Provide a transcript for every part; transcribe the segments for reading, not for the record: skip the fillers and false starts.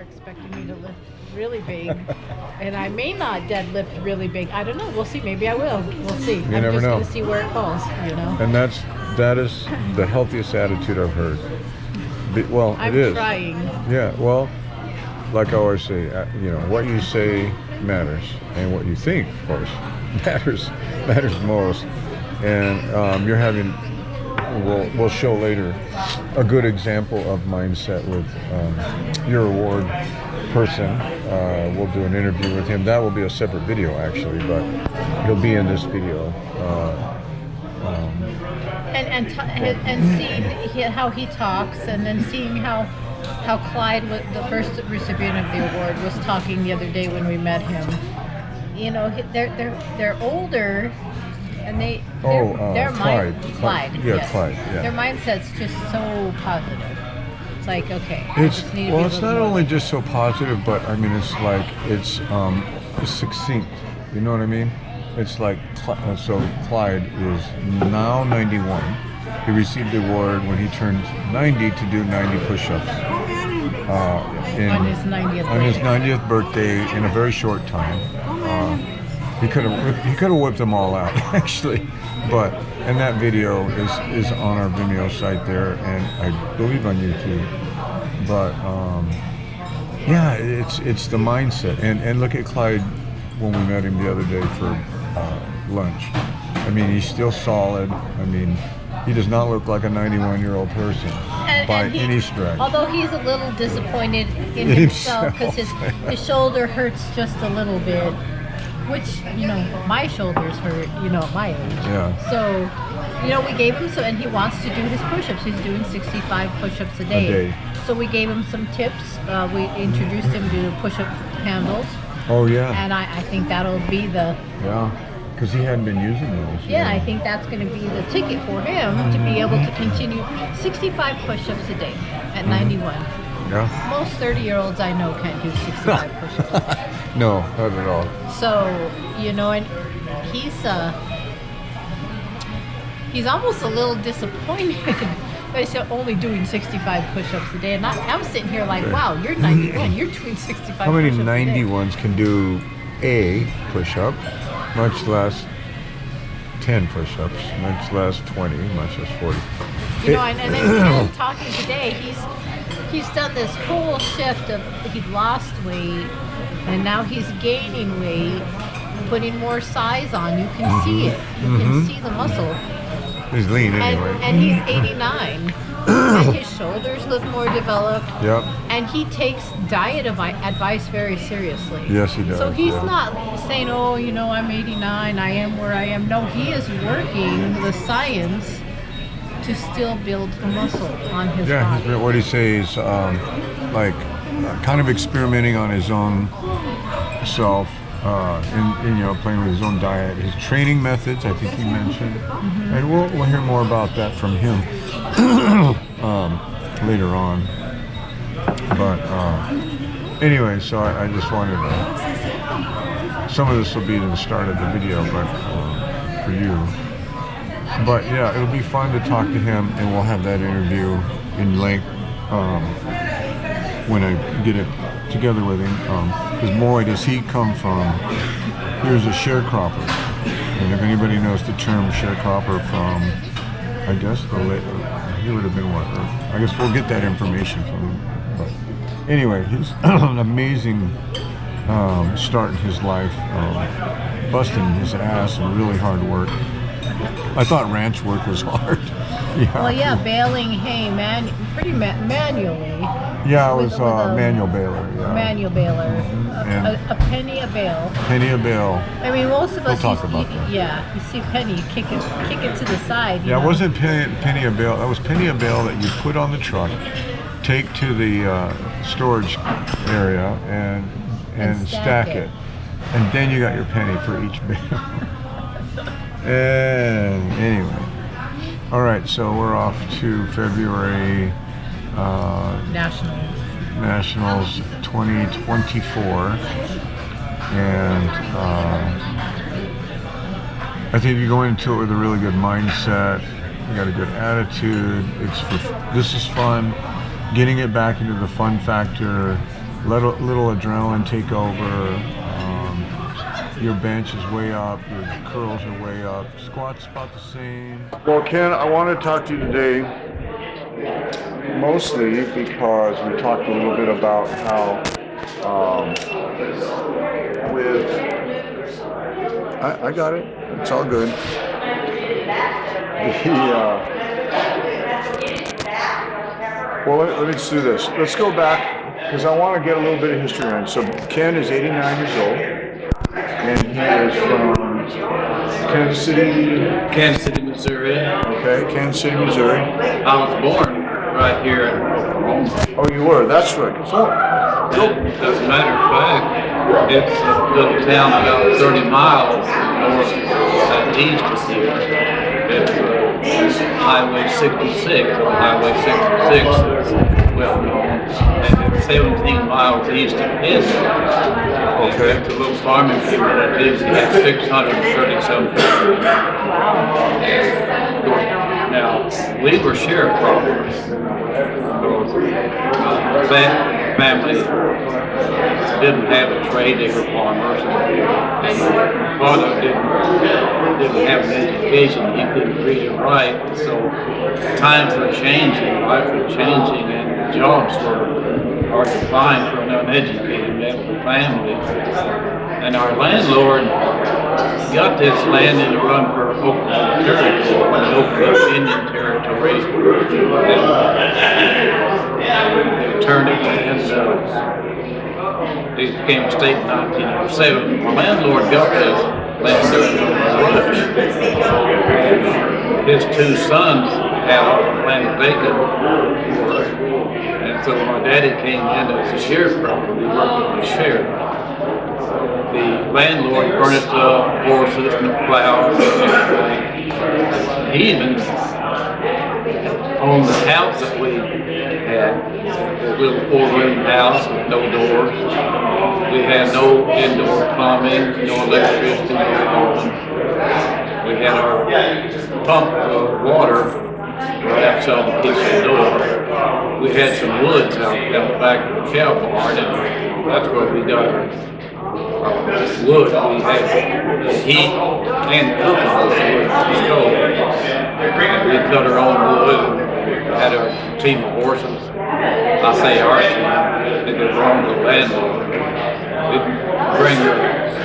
are expecting me to lift really big, and I may not deadlift really big. I don't know. We'll see. Maybe I will. We'll see. You I'm never just know. going to see where it falls, you know. And that is the healthiest attitude I've heard. Well, I'm it is. trying. Yeah, well, like I always say, you know, what you say matters, and what you think, of course, matters most. And you're having, we'll show later, a good example of mindset with your award person. We'll do an interview with him. That will be a separate video, actually, but he'll be in this video. And seeing how he talks, and then seeing how Clyde, the first recipient of the award, was talking the other day when we met him. You know, they're older, and their Clyde. Clyde, Yeah, yes. Clyde. Yeah. Their mindset's just so positive. It's like, okay, It's not only just so positive, but I mean, it's like it's succinct. You know what I mean? It's like, so Clyde is now 91. He received the award when he turned 90 to do 90 push-ups. On his 90th birthday in a very short time. He could have whipped them all out, actually. And that video is on our Vimeo site there, and I believe on YouTube. But yeah, it's the mindset. And look at Clyde when we met him the other day for lunch. I mean, he's still solid. I mean, he does not look like a 91-year-old person by any stretch. Although he's a little disappointed in himself because his shoulder hurts just a little bit, which, you know, my shoulders hurt, you know, at my age. Yeah. So, you know, we gave him and he wants to do his push-ups. He's doing 65 push-ups a day. So we gave him some tips. We introduced him to push-up handles. Oh, yeah. And I think that'll be the... Yeah. Because he hadn't been using those. Yeah, I think that's going to be the ticket for him to be able to continue 65 push-ups a day at 91. Yeah. Most 30-year-olds I know can't do 65 push-ups. No, not at all. So, you know, and he's almost a little disappointed that he's only doing 65 push-ups a day. And I'm sitting here like, wow, you're 91, you're doing 65 How many push-ups a day. 91s can do a push-up, much less 10 push-ups, much less 20, much less 40. You know, and then talking today, he's done this whole shift of he'd lost weight, and now he's gaining weight, putting more size on. You can see it. You can see the muscle. He's lean anyway. And he's 89. And his shoulders look more developed. Yep. And he takes diet advice very seriously. Yes, he does. So he's not saying, oh, you know, I'm 89, I am where I am. No, he is working the science to still build the muscle on his body. Yeah, what he says, like kind of experimenting on his own self, and you know, playing with his own diet, his training methods, I think he mentioned, and we'll hear more about that from him later on. But anyway, so I just wanted to, some of this will be the start of the video, but for you. But yeah, it'll be fun to talk to him, and we'll have that interview in length when I get it together with him. Because boy, does he come from, he was a sharecropper. And if anybody knows the term sharecropper from, I guess he would have been what? I guess we'll get that information from him. But anyway, he's an amazing start in his life, busting his ass and really hard work. I thought ranch work was hard. Yeah. Well, yeah, baling hay pretty manually. Yeah, it was manual baler. Yeah. Manual baler. And A penny a bale. Penny a bale. I mean, most of us. We'll talk about that. Yeah, you see penny, you kick it to the side. Yeah, it wasn't penny a bale. That was penny a bale that you put on the truck, take to the storage area, and stack it. And then you got your penny for each bale. And anyway, all right, so we're off to February Nationals 2024, and I think you go into it with a really good mindset. You got a good attitude. This is fun. Getting it back into the fun factor let a little adrenaline take over. Your bench is way up, your curls are way up, squats about the same. Well, Ken, I want to talk to you today mostly because we talked a little bit about how I got it. It's all good. Well, let me just do this. Let's go back because I want to get a little bit of history on it. So Ken is 89 years old, and he is from Kansas City, Missouri. Okay, Kansas City, Missouri. I was born right here in Oklahoma. Oh, you were? That's right. So, And as a matter of fact, it's a little town about 30 miles north and east of here. It's Highway 66, or Highway 66 is well known, and it's 17 miles east of Edmond. Okay. It's a little farming community. It has 630-some people. Now, we were sharecroppers. Family didn't have a trade, they were farmers. And father didn't have an education, he couldn't read and write. So times were changing, life was changing, and jobs were hard to find for an uneducated medical family. And our landlord got this land in the run for Oklahoma Territory, when it opened up Indian Territory. They turned it and it became a state in 1907. The landlord got this land during the rush. And his two sons had all the land vacant for it. And so my daddy came in as a sharecropper. We worked with the sheriff. The landlord furnished horses and plows and everything. He even owned the house that we had, a little 4-room house with no doors. We had no indoor plumbing, no electricity, no heating. We had our pump of water right outside the kitchen door. We had some woods out the back of the cow barn, and that's where we got our wood. We had heat and cooking wood on the stove. We cut our own wood. Had a team of horses. I say our team, they belonged to the landlord.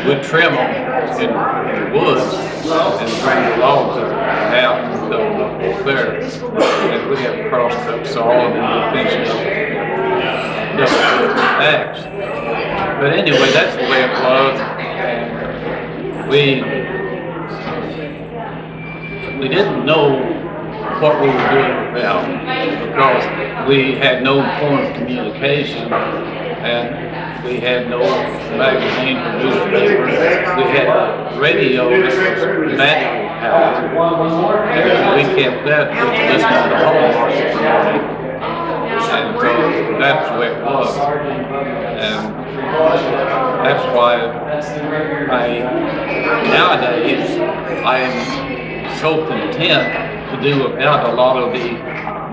We'd trim them in the woods and bring the logs out and throw them up there. And we'd have a cross-cut saw and then we'd finish it up. Double axe. But anyway, that's the way it was. And we didn't know what we were doing without, because we had no form of communication, and we had no magazine or newspaper. We had radio that was battery powered, and we kept that with listening to Hallmark every morning. And so that's the way it was. And that's why nowadays I am so content to do without a lot of the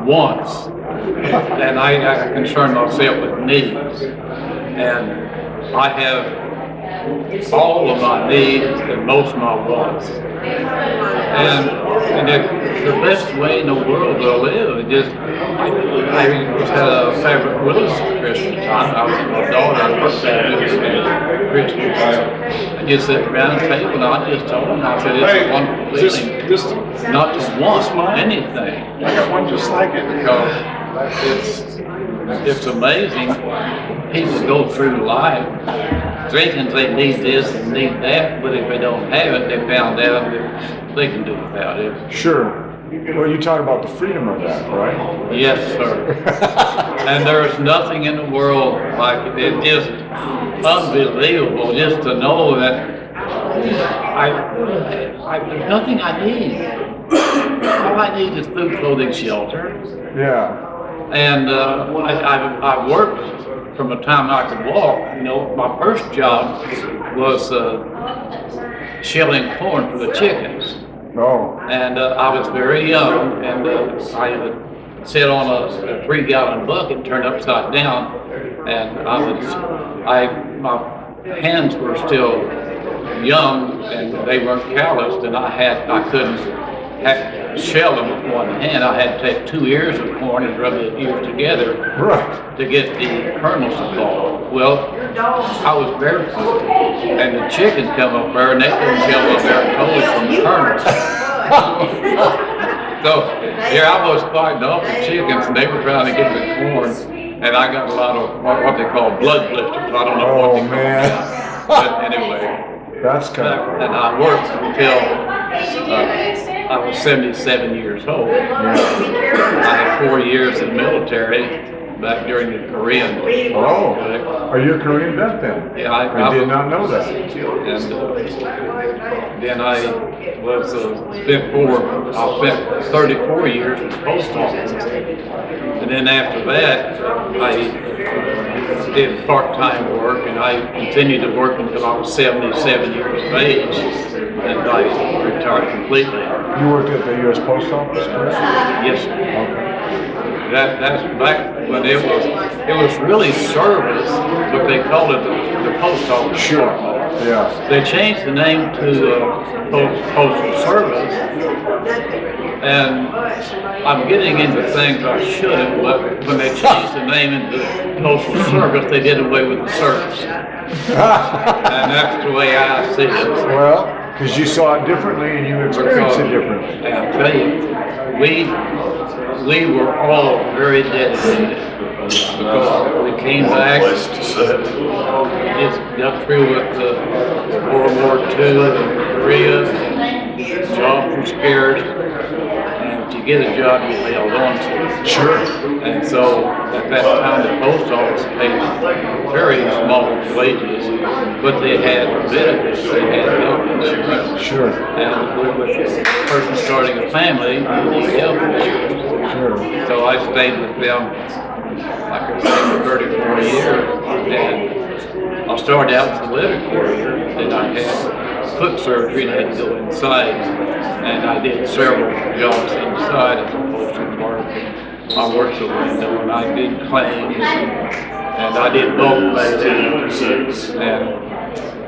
wants, and I concern myself with needs. And I have all of my needs and most of my wants. And the best way in the world to live is just, I just had a favorite Willis for Christmas time. I was with my daughter, her family, and Christmas. I just sat around the table and I just told them, I said, it's a wonderful feeling not to want anything. I got one just like it. Because it's amazing. People go through life thinking they need this and need that, but if they don't have it, they found out that they can do without it. Sure. Well, you talk about the freedom of that, right? Yes, sir. And there's nothing in the world like it. It's just unbelievable just to know that there's nothing I need. All I need is food, clothing, shelter. Yeah. And I worked from the time I could walk. You know, my first job was shelling corn for the chickens. Oh. And I was very young, and I sit on a 3-gallon bucket turned upside down, and my hands were still young and they weren't calloused, and I couldn't shell them with one hand. I had to take 2 ears of corn and rub the ears together Right. to get the kernels to fall. Well, I was barefoot, and the chickens come up there, and they couldn't tell what they were totally from the kernels. So here I was fighting off the chickens, and they were trying to get the corn, and I got a lot of what they call blood blisters. I don't know what they call man. them. But anyway, That's kind of cool. and I worked until I was 77 years old. I had 4 years in the military back during the Korean. Oh, are you a Korean vet then? Yeah, I did not know that. And then I was spent 34 years in the post office. And then after that, I did part-time work, and I continued to work until I was 77 years of age, and I retired completely. You worked at the U.S. Post Office, correct? Yes, sir. Okay. That's back when it was really service, but they called it the post office. Sure. Yeah. They changed the name to postal service, and I'm getting into things I shouldn't, but when they changed the name into postal service, they did away with the service. And that's the way I see it. Well, because you saw it differently and you experienced it differently. And I'll tell you, we were all very dedicated because we came back, just got through with the World War II and Korea, jobs were scarce, and to get a job you held on to. Sure. And so at that time the post office paid very small wages, but they had benefits, they had health insurance. Sure. And with a person starting a family, you need health insurance. Sure. So I stayed with them, like I said, for 34 years. And I started out as a letter carrier, and I had foot surgery and I had to go inside. And I did several jobs inside at the postal clerk. I worked the window, and I did claims, and I did bulk mailings. And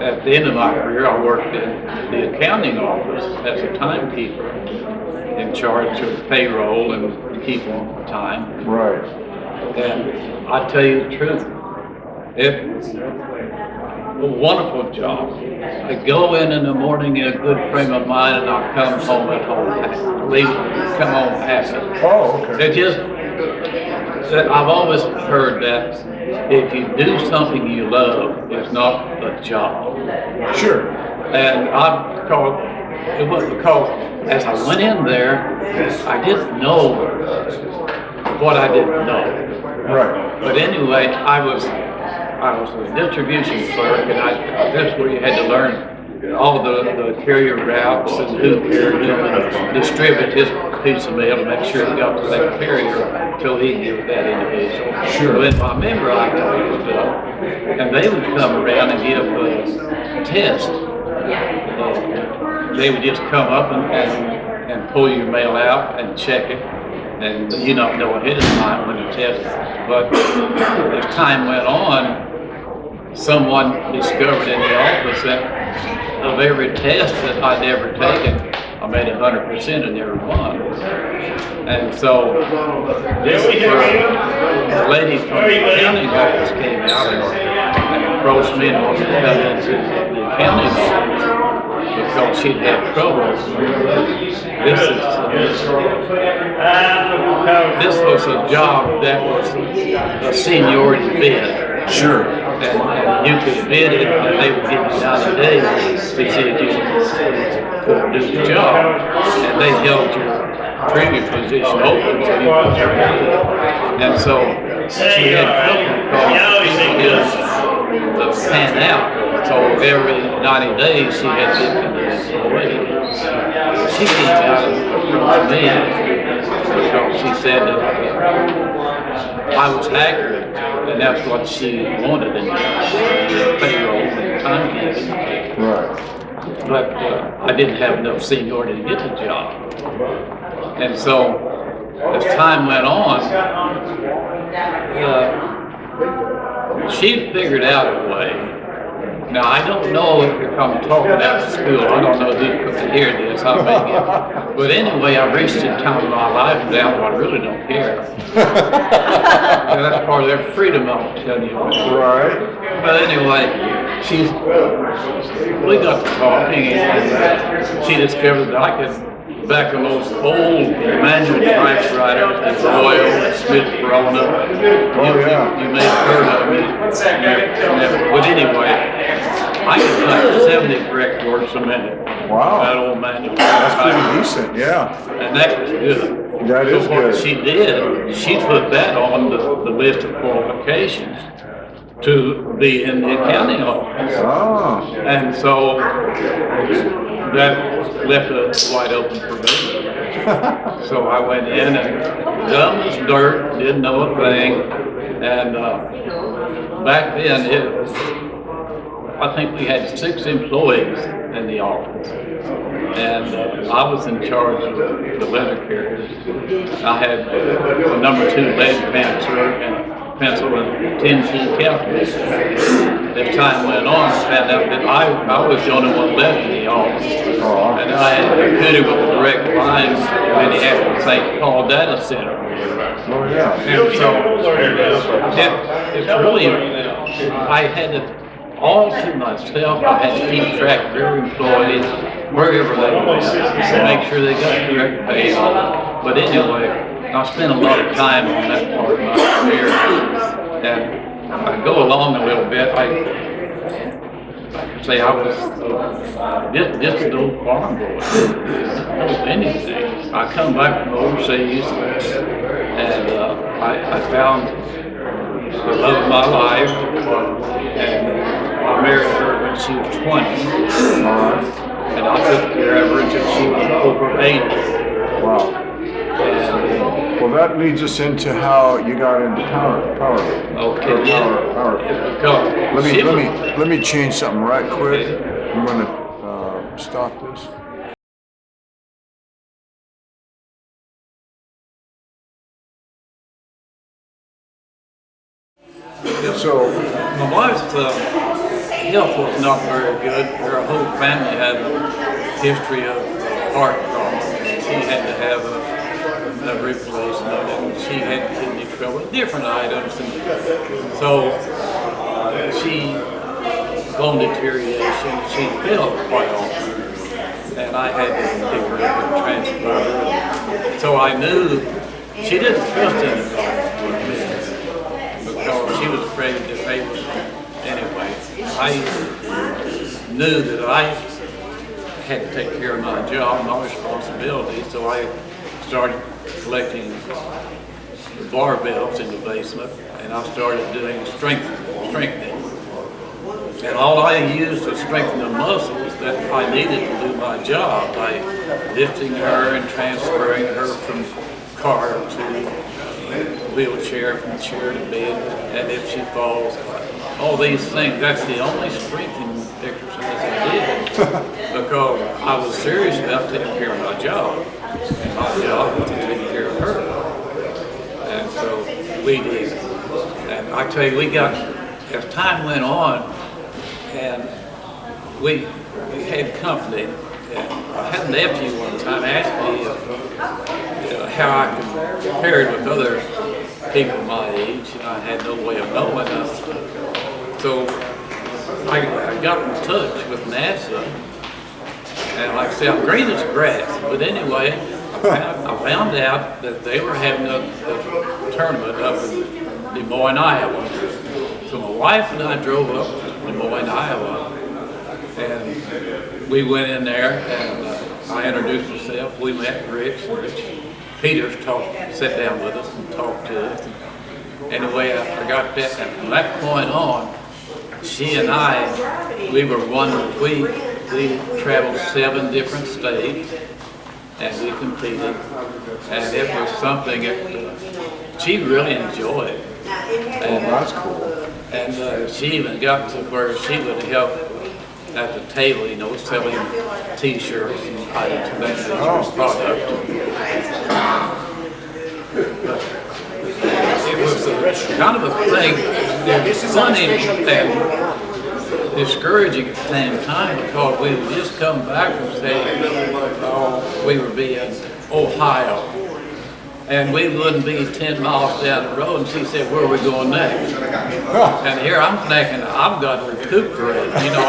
at the end of my career, I worked in the accounting office as a timekeeper, in charge of payroll and keep on time. Right. And I tell you the truth, it's a wonderful job. I go in the morning in a good frame of mind, and I come home at home, come home happy. Oh, okay. It just, I've always heard that if you do something you love, it's not a job. Sure. And it was because as I went in there, I didn't know what I didn't know. Right. But anyway, I was a distribution clerk, and that's where you had to learn all the carrier routes and who carried them and distribute his piece of mail to make sure it got to that carrier until he knew that individual. Sure. So then my member I was up, and they would come around and give a test. They would just come up and pull your mail out and check it, and you not know ahead of time when you test it. But as time went on, someone discovered in the office that of every test that I'd ever taken, I made 100% in every one. And so this is where the lady from the accounting office came out and approached me and wanted to come into the accounting office because she'd had trouble. This was a job that was a seniority bid. Sure. And you could bid it, and they would give you 90 days to see if you could do the job. And they held your previous position open so you could turn it in. And so she had trouble because people didn't pan out. So every 90 days she had to get an employee. She came out and approached me because she said that I was accurate. And that's what she wanted in payroll and timekeeping. Right. But I didn't have enough seniority to get the job. And so as time went on, she figured out a way. Now, I don't know if I'm talking out of school. I don't know who could hear this. I may get, but anyway, I've reached a time in my life now where I really don't care. And that's part of their freedom, I'll tell you. Right. But anyway, we got to talking, and she discovered that I could back on those old manual typewriters, and Royal and Smith Corona. You may have heard of it. But anyway, I could type 70 correct words a minute. Wow. That old manual. That's pretty decent, yeah. And that was good. That is what good. she did, she put that on the list of qualifications to be in the accounting office. Oh. And so that left it wide open for me. So I went in and dumb as dirt, didn't know a thing. And back then, I think we had 6 employees in the office. And I was in charge of the letter carriers. I had a number 2 lead pencil and 10 key calculators. As time went on, I found out that I was the only one left in the office. And I had a computer with a direct line and he had the St. Paul data center. Oh, yeah. And so it's really, I had it all to myself. I had to keep track of every employee, wherever they went, to make sure they got correct pay. But anyway, I spent a lot of time on that part of my career. And I go along a little bit. I say I was just an old farm boy. I was anything. I come back from overseas and I found the love of my life, and I married her when she was 20, and I took care of her until she was over 80. Wow. And, well, that leads us into how you got into powerlifting. Okay, yeah. Let me change something right quick. Okay. I'm going to stop this. So, my wife's health was not very good. Her whole family had a history of heart problems. She had to have a replacement, and she had kidney trouble, different items. And so she bone deterioration. She fell quite often, and I had to pick her up and transport her. So I knew she didn't trust anybody with me. Because she was afraid that they would, anyway, I knew that I had to take care of my job, my responsibility, so I started collecting the barbells in the basement, and I started doing strengthening. And all I used to strengthen the muscles that I needed to do my job by lifting her and transferring her from car to wheelchair, from chair to bed, and if she falls, all these things. That's the only strengthening exercise I did because I was serious about taking care of my job, and my job was to take care of her. And so we did. And I tell you, we got, as time went on, and we had company. And I had a nephew one time ask me how I compared with other people my age, and I had no way of knowing that. So I got in touch with NASA, and like I said, I'm green as grass. But anyway, I found out that they were having a tournament up in Des Moines, Iowa. So my wife and I drove up to Des Moines, Iowa, and we went in there, and I introduced myself. We met Rich Peters sat down with us and talked to us. Anyway, I got that, and from that point on, she and I, we were one we traveled 7 different states, and we competed, and it was something that she really enjoyed. And that's cool. And she even got to where she would help at the table, you know, selling T-shirts and items of that nature product. it's kind of a thing. It's funny and discouraging at the same time because we would just come back and say, oh, we would be in Ohio. And we wouldn't be 10 miles down the road, and she said, where are we going next? And here I'm thinking, I've got to recuperate. You know,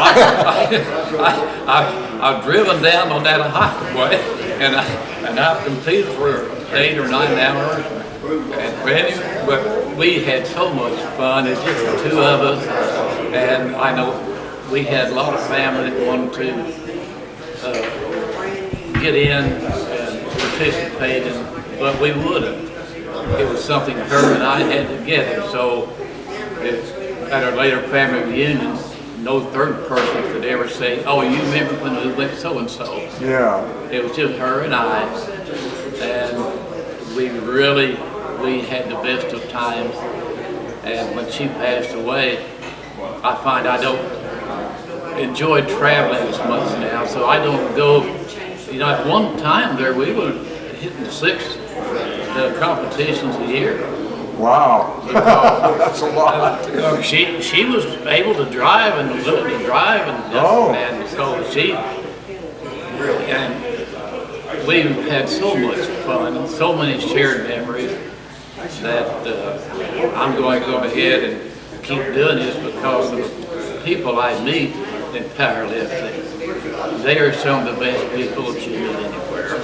I've driven down on that highway, and I've competed for 8 or 9 hours, but we had so much fun. It's just the two of us, and I know we had a lot of family that wanted to get in and participate in. But we wouldn't. It was something her and I had together. So at our later family reunions, no third person could ever say, oh, you remember when we went so-and-so. Yeah. It was just her and I. And we had the best of times. And when she passed away, I find I don't enjoy traveling as much now. So I don't go, you know, at one time there we were hitting 6 competitions a year. Wow. That's a lot. She was able to drive and willing to drive, and so we had so much fun and so many shared memories that I'm going to go ahead and keep doing this because of the people I meet in powerlifting. They are some of the best people that you meet anywhere.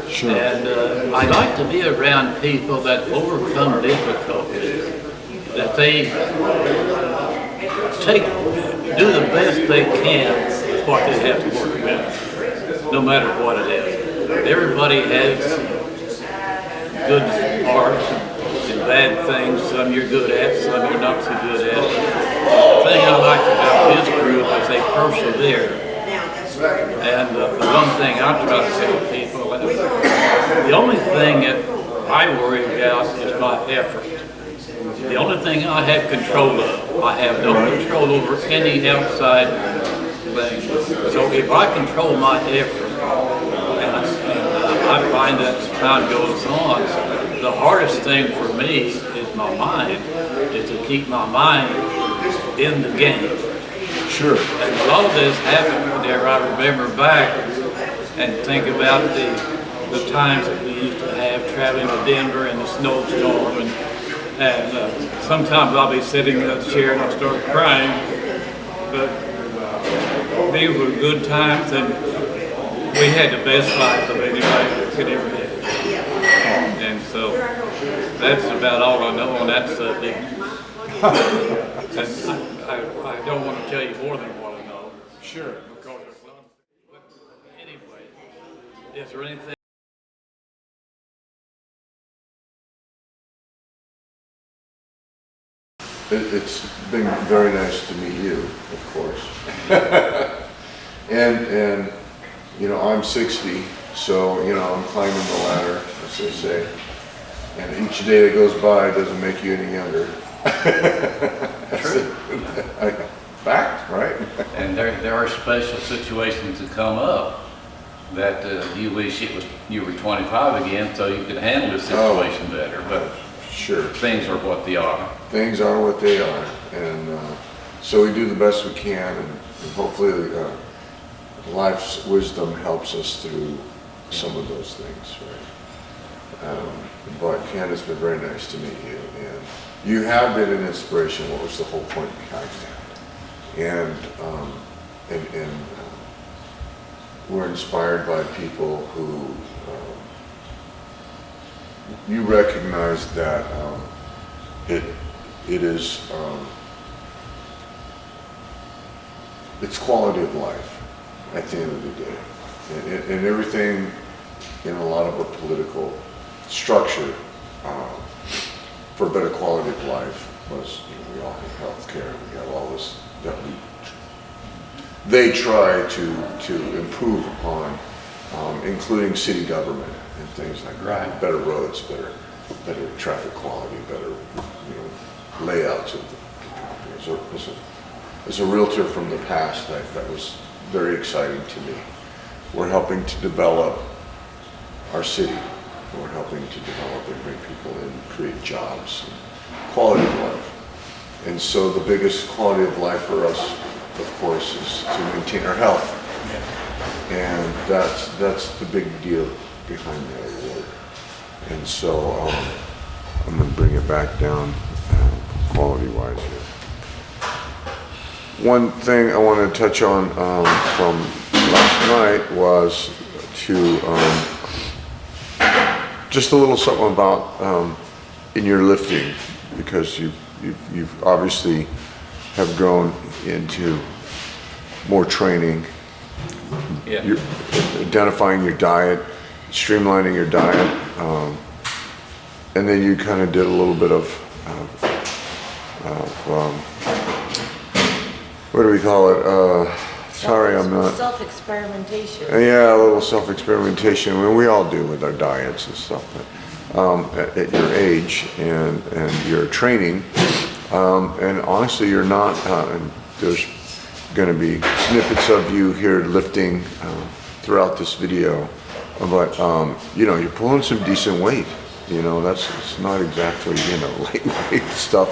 Sure. And I like to be around people that overcome difficulties, that they do the best they can with what they have to work with, no matter what it is. Everybody has good parts and bad things. Some you're good at, some you're not so good at. The thing I like about this group is they persevere. And the one thing I try to tell people is the only thing that I worry about is my effort. The only thing I have control of, I have no control over any outside thing. So if I control my effort, and I find that as time goes on, the hardest thing for me is my mind, is to keep my mind in the game. Sure. And a lot of this happened whenever I remember back and think about the times that we used to have traveling to Denver in the snowstorm, and sometimes I'll be sitting in a chair and I'll start crying, but these were good times and we had the best life of anybody could ever have. And so that's about all I know on that subject. I don't want to tell you more than what I know. Sure. Because there's not. But anyway, is there anything? It's been very nice to meet you, of course. and you know, I'm 60, so you know, I'm climbing the ladder, as they say. And each day that goes by doesn't make you any younger. True. Fact, right? And there are special situations that come up that you wish you were 25 again, so you could handle the situation better. But sure, things are what they are. Things are what they are, and so we do the best we can, and hopefully life's wisdom helps us through some of those things, right? But Ken, it's been very nice to meet you, and you have been an inspiration. What was the whole point behind that? And we're inspired by people who you recognize that it is it's quality of life at the end of the day, and everything in a lot of our political structure for a better quality of life was, you know, we all have health care, we have all this that they try to improve upon, including city government and things like that. Right. Better roads, better traffic quality, better, you know, layouts of the property. As a realtor from the past, that was very exciting to me. We're helping to develop our city. We're helping to develop and bring people in, create jobs, and quality of life. And so the biggest quality of life for us, of course, is to maintain our health. And that's the big deal behind that award. And so I'm going to bring it back down quality-wise here. One thing I want to touch on from last night was to just a little something about in your lifting, because you've obviously have grown into more training. Yeah. You're identifying your diet, streamlining your diet, and then you kind of did a little bit of what do we call it? Sorry, I'm not. Self-experimentation. Yeah, a little self-experimentation. I mean, we all do with our diets and stuff. But at your age and your training, and honestly, you're not. And there's going to be snippets of you here lifting throughout this video, but you know, you're pulling some decent weight. You know, it's not exactly, you know, lightweight stuff.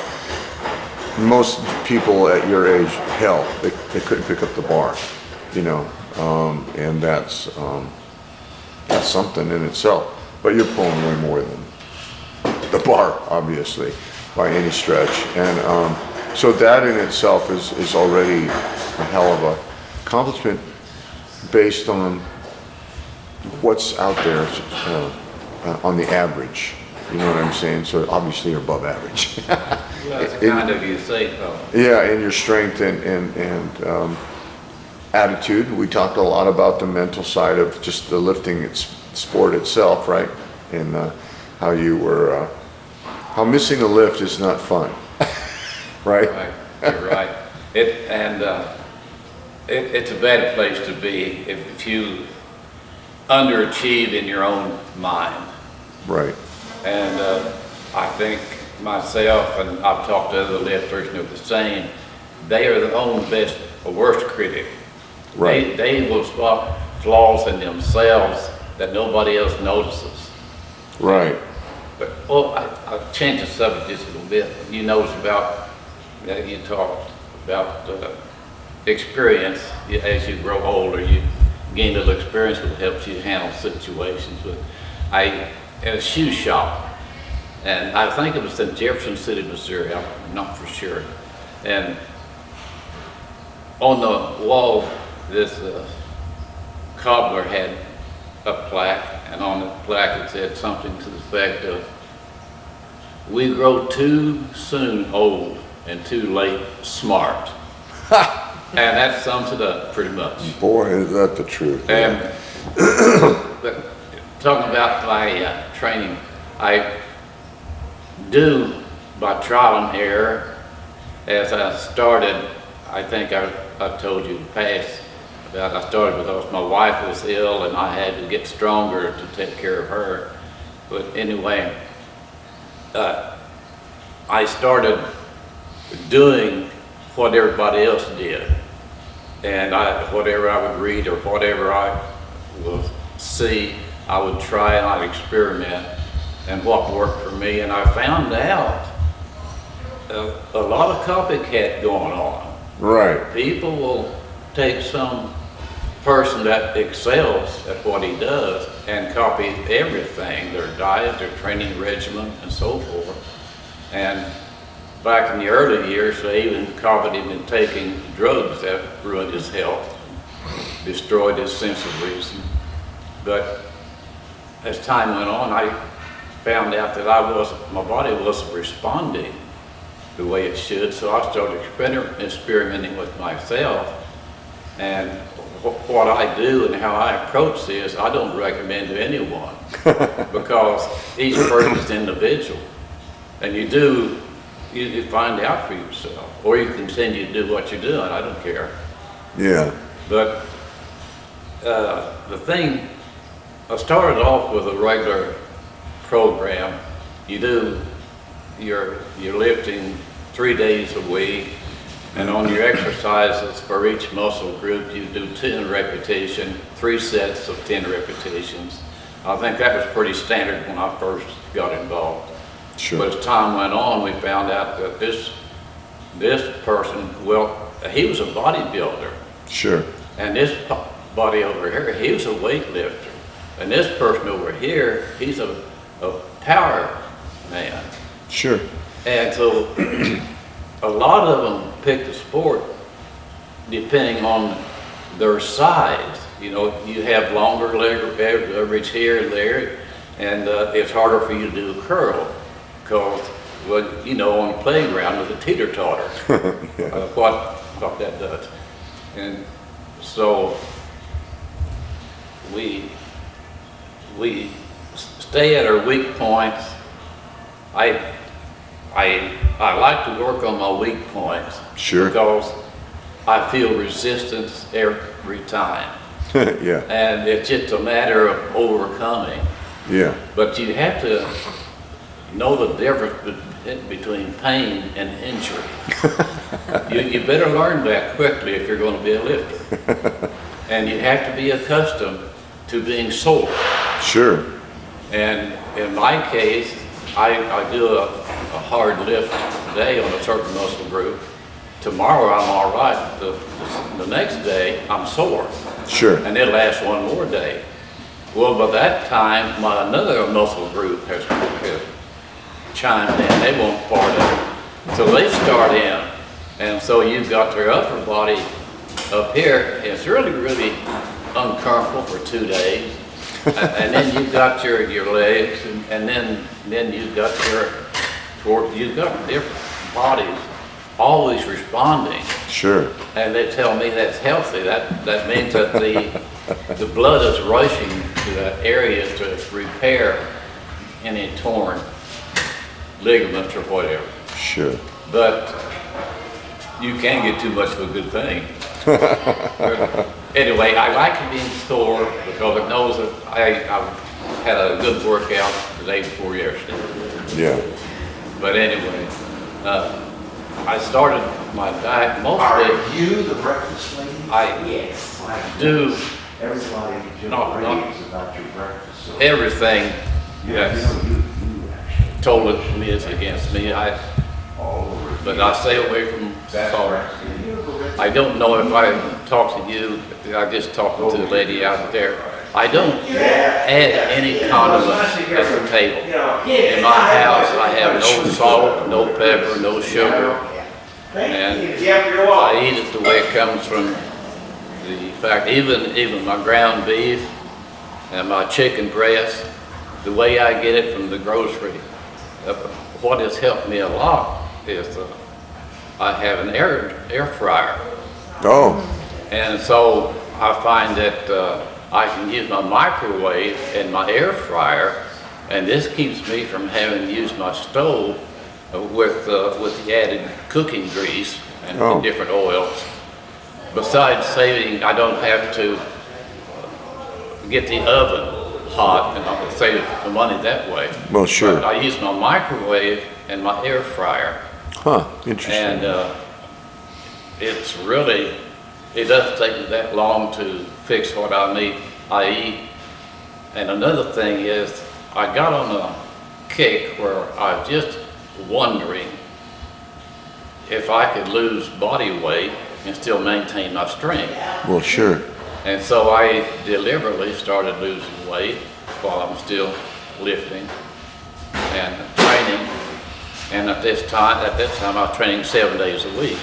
Most people at your age, hell, they couldn't pick up the bar, you know, and that's something in itself. But you're pulling way more than the bar, obviously, by any stretch. And so that in itself is already a hell of a accomplishment based on what's out there on the average. You know what I'm saying? So obviously you're above average. Well, that's kind of you say, though. Yeah, and your strength and attitude. We talked a lot about the mental side of just the lifting sport itself, right? And how you were, how missing a lift is not fun, right? Right, you're right. It's a bad place to be if you underachieve in your own mind. Right. And I think myself, and I've talked to other lifters, and they're the same. They are their own best or worst critic. Right. They will spot flaws in themselves that nobody else notices. Right. But I'll change the subject just a little bit. You notice about, you talked about experience. As you grow older, you gain a little experience that helps you handle situations. But I at a shoe shop, and I think it was in Jefferson City, Missouri, I'm not for sure. And on the wall, this cobbler had a plaque, and on the plaque it said something to the effect of, "We grow too soon old and too late smart." And that sums it up pretty much. Boy, is that the truth. And but talking about my training, I do by trial and error. As I started, I think I've told you in the past about I started because my wife was ill and I had to get stronger to take care of her. But anyway, I started doing what everybody else did. And whatever I would read or whatever I would see, I would try and I'd experiment and what worked for me. And I found out a lot of copycat going on. Right. People will take some person that excels at what he does and copy everything, their diet, their training regimen, and so forth. And back in the early years, they even copied him in taking drugs that ruined his health, destroyed his sense of reason. But as time went on, I found out that my body wasn't responding the way it should, so I started experimenting with myself. And what I do and how I approach this, I don't recommend to anyone because each person is individual. And you find out for yourself, or you continue to do what you're doing, I don't care. Yeah. But the thing, I started off with a regular program. You do your lifting 3 days a week, and on your exercises for each muscle group, you do 10 repetitions, 3 sets of 10 repetitions. I think that was pretty standard when I first got involved. Sure. But as time went on, we found out that this person, well, he was a bodybuilder. Sure. And this buddy over here, he was a weightlifter. And this person over here, he's a power man. Sure. And so a lot of them pick the sport depending on their size. You know, you have longer leg leverage here and there, and it's harder for you to do a curl because, well, you know, on the playground with a teeter-totter, Yeah. what that does. And so we stay at our weak points. I like to work on my weak points. Sure. Because I feel resistance every time. Yeah. And it's just a matter of overcoming. Yeah. But you have to know the difference between pain and injury. You better learn that quickly if you're going to be a lifter. And you have to be accustomed to being sore. Sure. And in my case, I do a hard lift today on a certain muscle group. Tomorrow I'm all right. The next day I'm sore. Sure. And it lasts one more day. Well, by that time, another muscle group has chimed in. They want part of it. So they start in. And so you've got their upper body up here. It's really, really uncomfortable for 2 days. And then you've got your legs, and then you've got you've got different bodies always responding. Sure. And they tell me that's healthy. That means that the blood is rushing to that area to repair any torn ligaments or whatever. Sure. But you can't get too much of a good thing. Anyway, I like to be in store because it knows that I had a good workout the day before yesterday. Yeah. But anyway, I started my diet mostly. Are you the breakfast lady? Yes. I Do Everybody just not raves about your breakfast. So everything yeah, that's you know, you actually told me is against me. all over. But I stay away from That's salt. right. I don't know if I talk to you, I just talking to the lady out there. I don't add any condiments at the table. In my house, I have no salt, no pepper, no sugar, and I eat it the way it comes from the fact, even my ground beef and my chicken breast, the way I get it from the grocery. What has helped me a lot is I have an air fryer. Oh. And so I find that I can use my microwave and my air fryer, and this keeps me from having to use my stove with the added cooking grease and different oils. Besides saving, I don't have to get the oven hot, and I can save the money that way. Well, sure. But I use my microwave and my air fryer. Huh. Interesting. And it's really, it doesn't take me that long to fix what I eat. And another thing is, I got on a kick where I was just wondering if I could lose body weight and still maintain my strength. Well, sure. And so I deliberately started losing weight while I'm still lifting and training. And at that time I was training 7 days a week.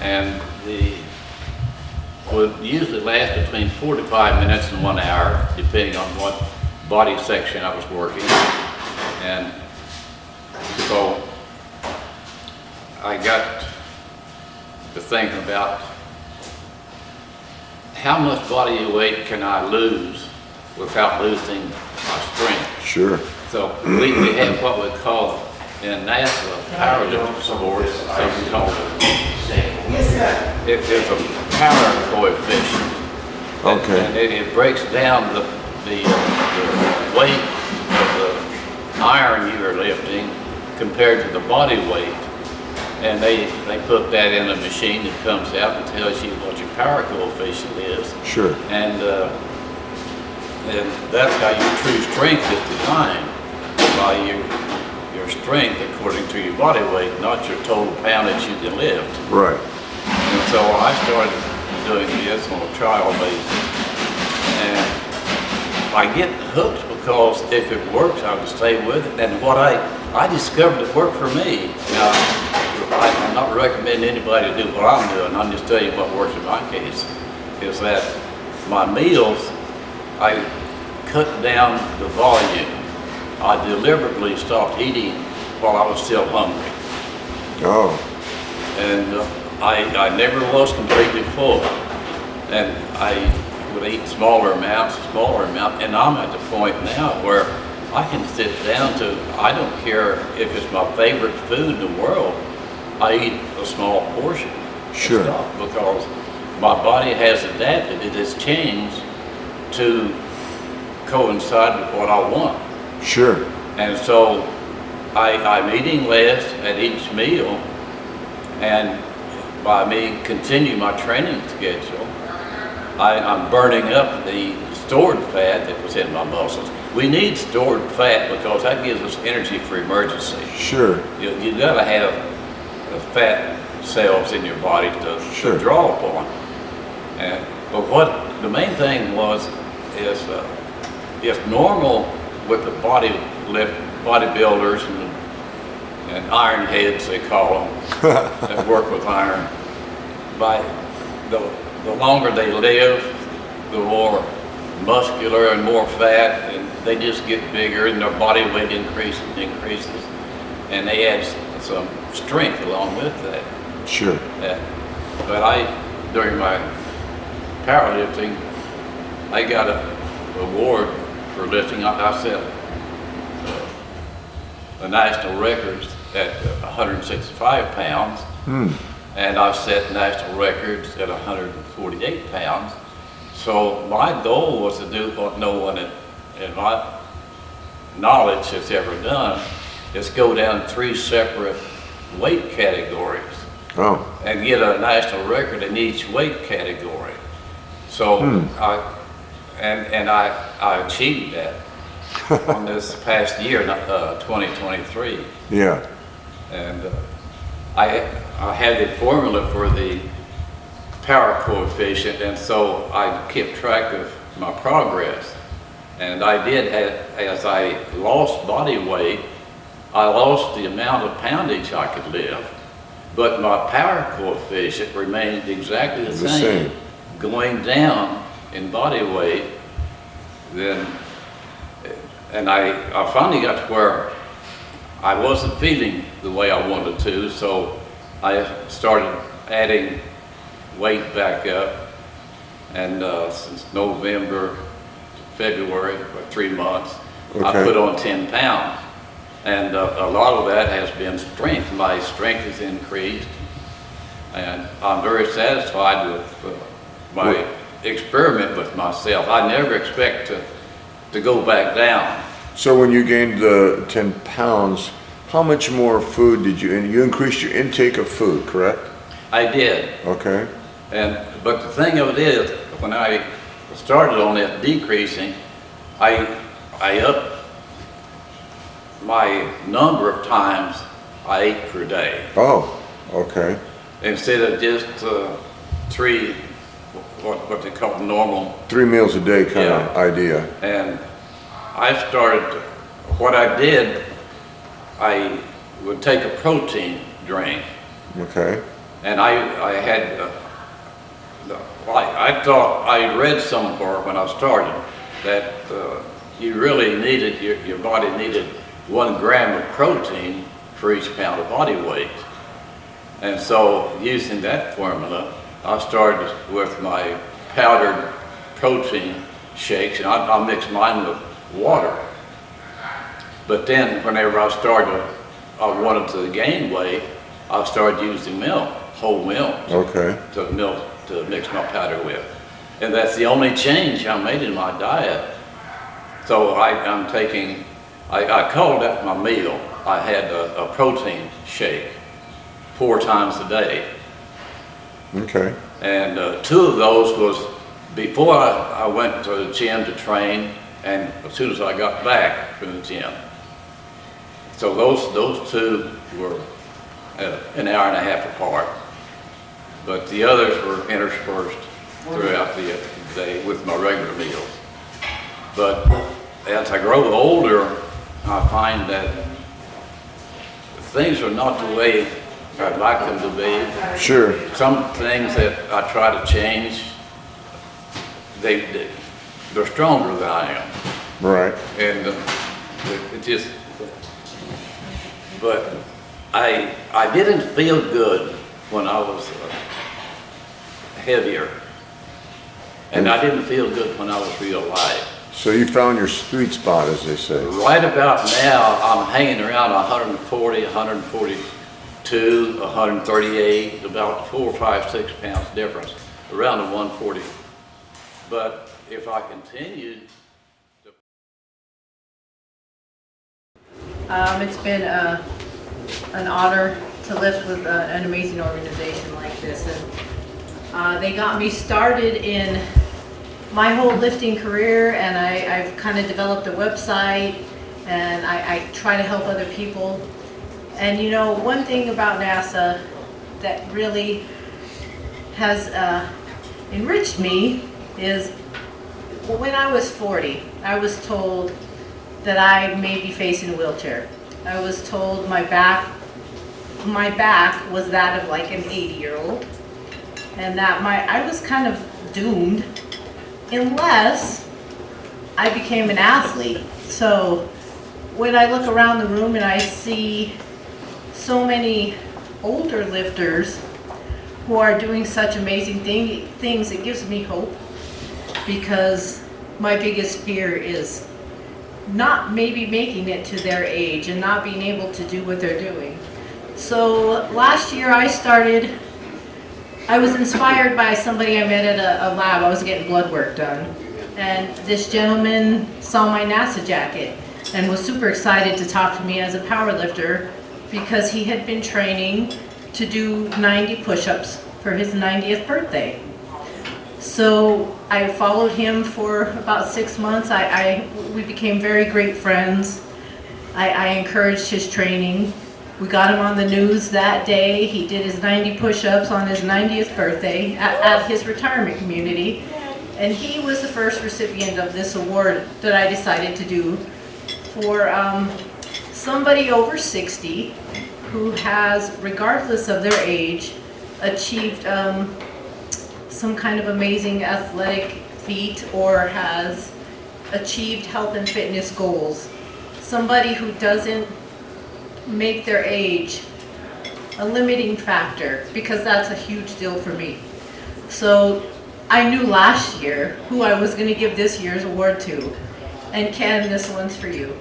And would usually last between 45 minutes and 1 hour, depending on what body section I was working. And so I got to thinking about how much body weight can I lose without losing my strength. Sure. So we have what we call in NASA powerlifting sports, something called it's a power coefficient. Okay. And it breaks down the weight of the iron you are lifting compared to the body weight. And they put that in a machine that comes out and tells you what your power coefficient is. Sure. And that's how your true strength is defined, by your strength according to your body weight, not your total poundage you can lift. Right. And so I started doing this on a trial basis. And I get hooked because if it works, I will stay with it. And what I discovered it worked for me. Now, I'm not recommending anybody to do what I'm doing. I'm just telling you what works in my case. Is that my meals, I cut down the volume. I deliberately stopped eating while I was still hungry. Oh, And I never was completely full. And I would eat smaller amounts, and I'm at the point now where I can sit down to, I don't care if it's my favorite food in the world, I eat a small portion. Sure. Because my body has adapted, it has changed to coincide with what I want. sure. And so I'm eating less at each meal, and by me continuing my training schedule, I'm burning up the stored fat that was in my muscles. We need stored fat because that gives us energy for emergency. Sure. You gotta have the fat cells in your body to draw upon. But what the main thing is it's normal with the bodybuilders and iron heads, they call them, that work with iron. By the longer they live, the more muscular and more fat, and they just get bigger, and their body weight increases, and they add some strength along with that. Sure. But during my powerlifting, I got an award for lifting. I set the national records at 165 pounds, and I've set national records at 148 pounds. So my goal was to do what no one in my knowledge has ever done, is go down 3 separate weight categories. Oh, And get a national record in each weight category. So I achieved that on this past year, 2023. yeah. And I had the formula for the power coefficient, and so I kept track of my progress. And I did, as I lost body weight, I lost the amount of poundage I could lift, but my power coefficient remained exactly the same. Going down in body weight, and I finally got to where I wasn't feeling the way I wanted to, so I started adding weight back up, and since November to February, for 3 months, I put on 10 pounds. And a lot of that has been strength. My strength has increased, and I'm very satisfied with my experiment with myself. I never expect to go back down. So when you gained the 10 pounds, how much more food did you, and you increased your intake of food, correct? I did. Okay. But the thing of it is, when I started on that decreasing, I upped my number of times I ate per day. Oh, okay. Instead of just 3, what they call normal. 3 meals a day kind of idea. And I started, what I did, I would take a protein drink. Okay. And I had, I thought, I read somewhere when I started that you really needed, your body needed 1 gram of protein for each pound of body weight. And so using that formula, I started with my powdered protein shakes, and I mix mine with water. But then whenever I wanted to gain weight, I started using milk, whole milk, to mix my powder with. And that's the only change I made in my diet. So I'm taking, I called that my meal. I had a protein shake 4 times a day. Okay. And 2 of those was before I went to the gym to train, and as soon as I got back from the gym. So those two were an hour and a half apart, but the others were interspersed throughout the day with my regular meals. But as I grow older, I find that things are not the way I'd like them to be. Sure. Some things that I try to change, they're stronger than I am. Right. And it just, but I didn't feel good when I was heavier. And I didn't feel good when I was real light. So you found your sweet spot, as they say. Right about now, I'm hanging around 140, 142, 138, about 4, 5, 6 pounds difference, around the 140. But if I continued, It's been an honor to lift with an amazing organization like this, and they got me started in my whole lifting career, and I've kind of developed a website, and I try to help other people. And you know, one thing about NASA that really has enriched me is when I was 40, I was told that I may be facing a wheelchair. I was told my back was that of like an 80-year-old, and that I was kind of doomed unless I became an athlete. So when I look around the room and I see so many older lifters who are doing such amazing things, it gives me hope, because my biggest fear is not maybe making it to their age and not being able to do what they're doing. So last year I was inspired by somebody I met at a lab. I was getting blood work done, and this gentleman saw my NASA jacket and was super excited to talk to me as a power lifter, because he had been training to do 90 push-ups for his 90th birthday. So I followed him for about 6 months. We became very great friends. I encouraged his training. We got him on the news that day. He did his 90 push-ups on his 90th birthday at his retirement community. And he was the first recipient of this award that I decided to do for somebody over 60 who has, regardless of their age, achieved some kind of amazing athletic feat or has achieved health and fitness goals. Somebody who doesn't make their age a limiting factor, because that's a huge deal for me. So I knew last year who I was going to give this year's award to. And Ken, this one's for you.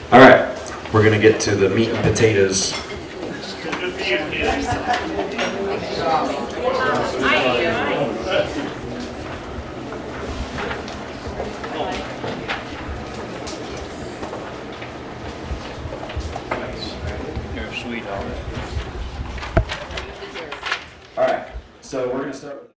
All right, we're gonna get to the meat and potatoes. you're a sweetheart. All right, so we're gonna start with